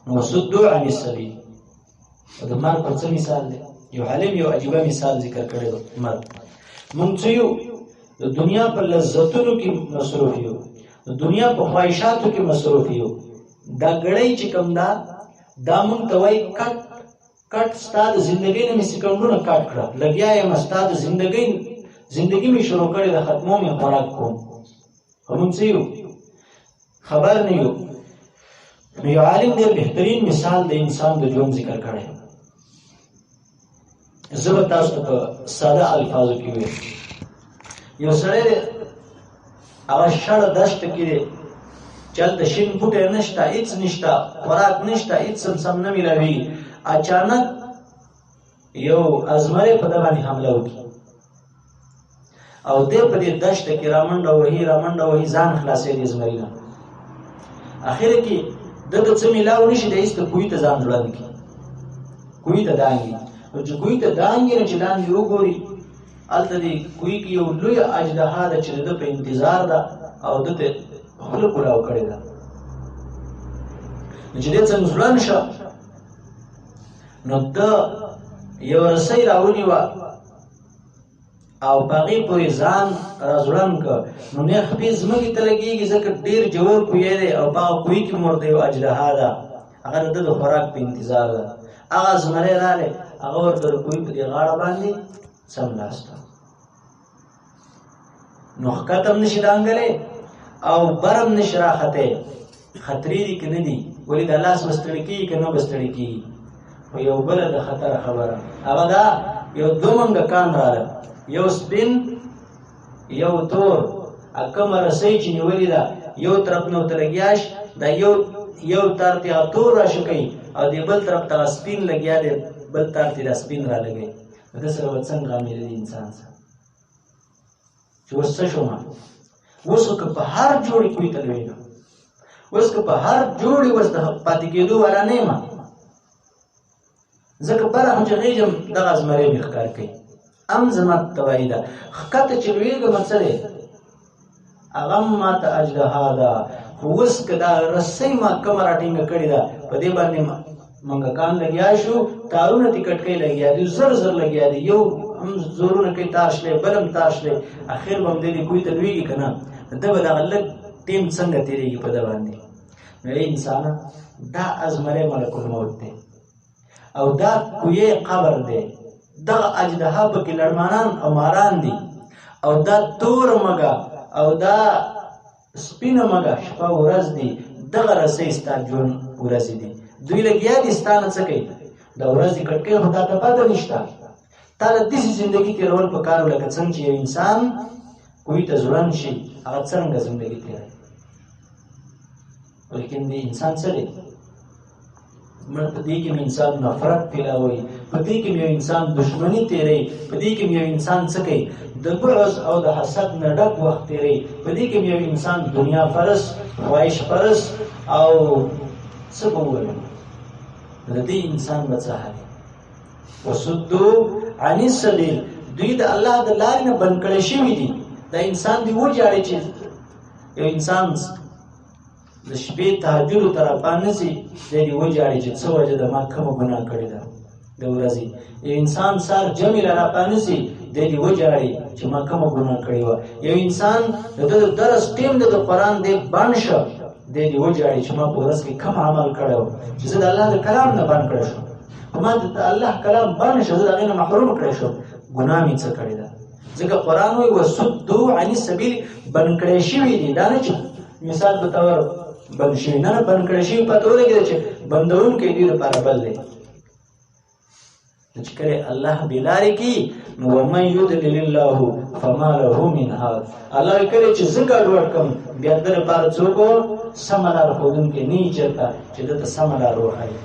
وصدوا عن السبيل. د مرګ پر څه مثال دی؟ یو عالم یو عجیبه مثال ذکر کړی دی. مرګ مونږ څه یو د دنیا په لذتونو کې مصروف یو، د دنیا په خواهشاتو کې مصروف یو. دا ګړۍ چې کوم دا مونږ ته وایي کټ ستا د زندګۍ نه مې سکندونه کټ کړه، لګیا یم ستا د زندګي مې شروع کړې د ختمو مې خوراک کوم. خو مونږ څه یو؟ خبر نه یو. نو یو عالم ډېر بهترین مثال د انسان د ژوند ذکر کړی. زه به تاسو ته په ساده الفاظو کې ویم. یو سړی دی، هغه شړه دښته کې دی، چې هلته شین بوټی نشته، هېڅ نشته، خوراک نشته، هېڅ سم نه میلاوېږي. اچانک یو ازمری په ده باندې حمله وکړي او دی په دې دښته کې رامنډه وهي ځان خلاصوي د ازمري نه. اخر کې ده ته څه میلاو نه شي، دی هېڅ ته کوهي ته ځان ځوړند کړي، کوهي ته دانګي. نو چې کوهي ته دانګي نو چې لاندې وګوري، هلته دې کوهي کې یو لویه اژدها ده چې د ده په انتظار ده او ده ته خوله کولاو کړې ده. نو چې دی څنګه ځوړند شه، نو ده یو رسۍ راونیوه او په هغې پورې ځان را ځوړند کړ. نو نه خپې ځمکې ته لګېږي ځکه ډېر ژور کوهی دی او په هغه کوهي کې ورته یو اژدها ده، هغه د ده د خوراک په انتظار ده. هغه زمری راغلی، هغه ورته د کوهي په دې غاړه باندې څملاست. نو ښکته هم نشي دانګلی او بر هم نشي راختی. خطرې دي که نه دي؟ ولې دا لاس به ستړي کېږي که نه به ستړي کېږي؟ خو یو بله د خطر خبره هغه دا، یو دوه منګکان راغله، یو سپین یو تور. کومه رسۍ چې نیولې ده یو طرف نه ورته لګیا شي، دا یو تار ته هغه تور راشو کوي او دې بل طرف ته هغه سپین لګیا دی، بل تار ته دا سپین را لګوي. نو ده سره به څنګه عامله دي انسان سره چې اوس څه شومه؟ اوس که په هر جوړې کوهي ته لوېږم، اوس که په هر جوړې اوس د پاتې کېدو والا نه یم، ځکه بره هم چې غېږم دغه زمری مې ښکار کوي، ام زما تباهي ده. ښکته چې لوېږم څه دی؟ هغه هم ماته اژدها ده. خو اوس که دا رسۍ ما کومه راټینګه کړې ده، په دې باندې منګکان لګیا شو، تارونه دې کټکۍ لګیا دي، زر لګیا دي، یو هم زورونه کوي تار شلی، بل هم تار شلی، اخر به هم دې کوهي ته لوېږي که نه؟ ده به دغه لږ ټیم څنګه تېرېږي په ده باندې. نو ای انسانه، دا ازمری ملک الموت دی او دا کوهی قبر دی. دغه اژدها پکې لړمانان او ماران دي او دا تور مږه او دا سپینه مږه شپه ورځ دي. دغه رسۍ ستا ژوند ورځې دي، دوی لګیا دي ستا نه څه کوي؟ د ورځې کټکۍ خو تا ته پته نشته. تا له داسې زندګي تېرول په کار لکه څنګه چې یو انسان کوهي ته ځوړند شي، هغه څرنګه زندګي تېروي. ولیکن د انسان څه دی؟ په دې کې انسان نفرت پیلاوي، په دې کې یو انسان دشمنی تیری، په دې کې یو انسان څه کوي؟ د بغض او د حسد نه ډک وخت تیری، په دې کې یو انسان دنیا پرست، خواهش پرست او څه به ووایو د دې انسان به څه حال وي؟ وصدوا عن السبیل، دوی د الله د لارې نه بند کړی شوي دي. دا انسان دی وجاړي چې یو انسان د شپې تهجدو ته راپاڅي، دی دې وجاړي چې څه وجه ده ما کومه ګناه کړې ده د ورځې. یو انسان سهار جمعې له راپاڅي، دی دې وجاړي چې ما کومه ګناه کړې وه. یو انسان د ده د درس ټیم د قرآن دی بند شه، دی دې وجاړي چې ما په ورځ کې کوم عمل کړی و چې زه د الله د کلام نه بند کړی شم، په ما د الله کلام بند شه، زه د هغې نه محروم کړی شم، ګناه مې څه کړې ده. ځکه قرآن وایي وصدوا عن السبیل، بند کړی شوي دي. دا نه چې مثال په طور بند شوي، نه بند کړی شوي پته ولګېده چې بندوونکی دوی لپاره بل دی. چې کله الله بې لارې کړي نو ومن یضلل الله فما له من هاد، الله کله چې زه ګډوډ کړم بیا د ده لپاره څوک سمه لار ښودونکی نه وي چېرته چې ده ته سمه لار وښایي.